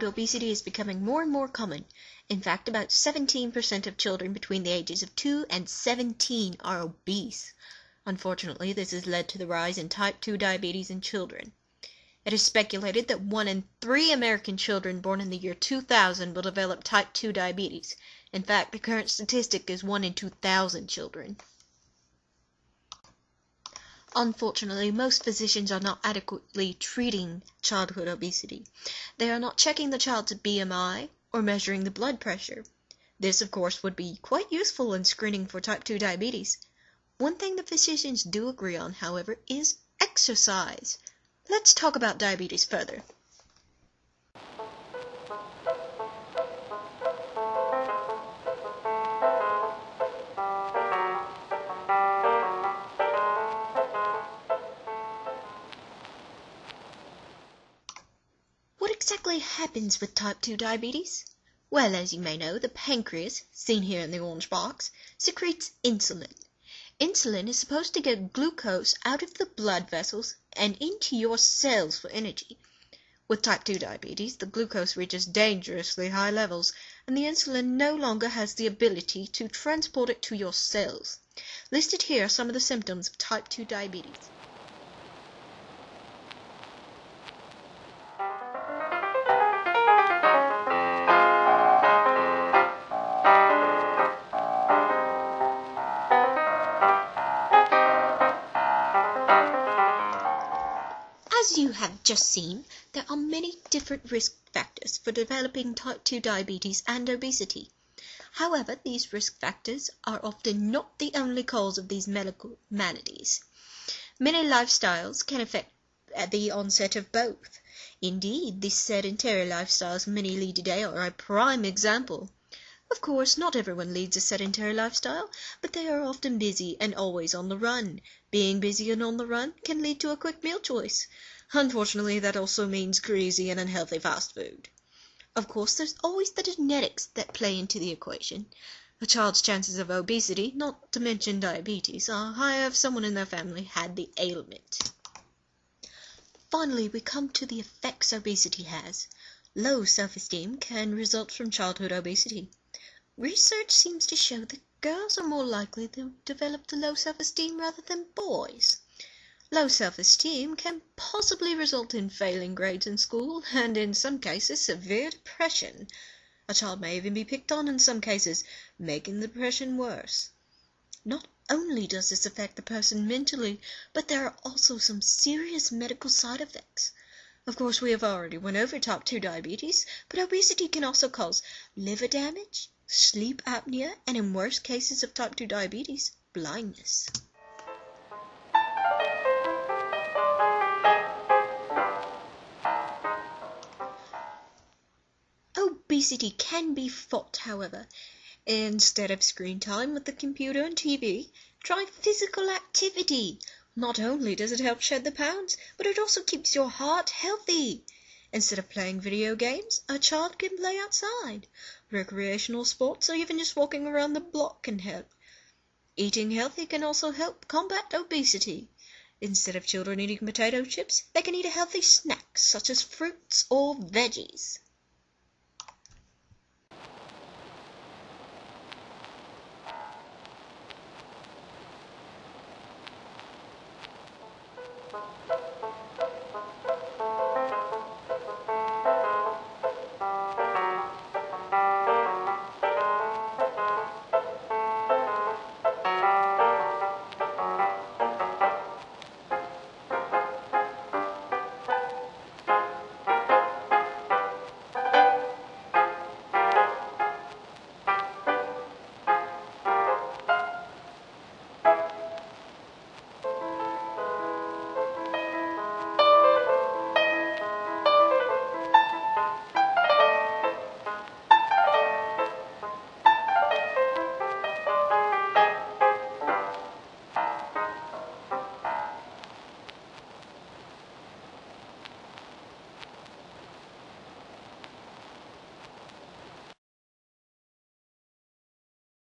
obesity is becoming more and more common. In fact, about 17% of children between the ages of 2 and 17 are obese. Unfortunately, this has led to the rise in type 2 diabetes in children. It is speculated that 1 in 3 American children born in the year 2000 will develop type 2 diabetes. In fact, the current statistic is 1 in 2,000 children. Unfortunately, most physicians are not adequately treating childhood obesity. They are not checking the child's BMI or measuring the blood pressure. This, of course, would be quite useful in screening for type 2 diabetes. One thing the physicians do agree on, however, is exercise. Let's talk about diabetes further. What exactly happens with type 2 diabetes? Well, as you may know, the pancreas, seen here in the orange box, secretes insulin. Insulin is supposed to get glucose out of the blood vessels and into your cells for energy. With type 2 diabetes, the glucose reaches dangerously high levels, and the insulin no longer has the ability to transport it to your cells. Listed here are some of the symptoms of type 2 diabetes. As you have just seen, there are many different risk factors for developing type 2 diabetes and obesity. However, these risk factors are often not the only cause of these medical maladies. Many lifestyles can affect the onset of both. Indeed, the sedentary lifestyles many lead today are a prime example. Of course, not everyone leads a sedentary lifestyle, but they are often busy and always on the run. Being busy and on the run can lead to a quick meal choice. Unfortunately, that also means greasy and unhealthy fast food. Of course, there's always the genetics that play into the equation. A child's chances of obesity, not to mention diabetes, are higher if someone in their family had the ailment. Finally, we come to the effects obesity has. Low self-esteem can result from childhood obesity. Research seems to show that girls are more likely to develop the low self-esteem rather than boys. Low self-esteem can possibly result in failing grades in school and, in some cases, severe depression. A child may even be picked on in some cases, making the depression worse. Not only does this affect the person mentally, but there are also some serious medical side effects. Of course, we have already went over type 2 diabetes, but obesity can also cause liver damage, sleep apnea, and in worse cases of type 2 diabetes, blindness. Obesity can be fought, however. Instead of screen time with the computer and TV, try physical activity. Not only does it help shed the pounds, but it also keeps your heart healthy. Instead of playing video games, a child can play outside. Recreational sports or even just walking around the block can help. Eating healthy can also help combat obesity. Instead of children eating potato chips, they can eat a healthy snack such as fruits or veggies.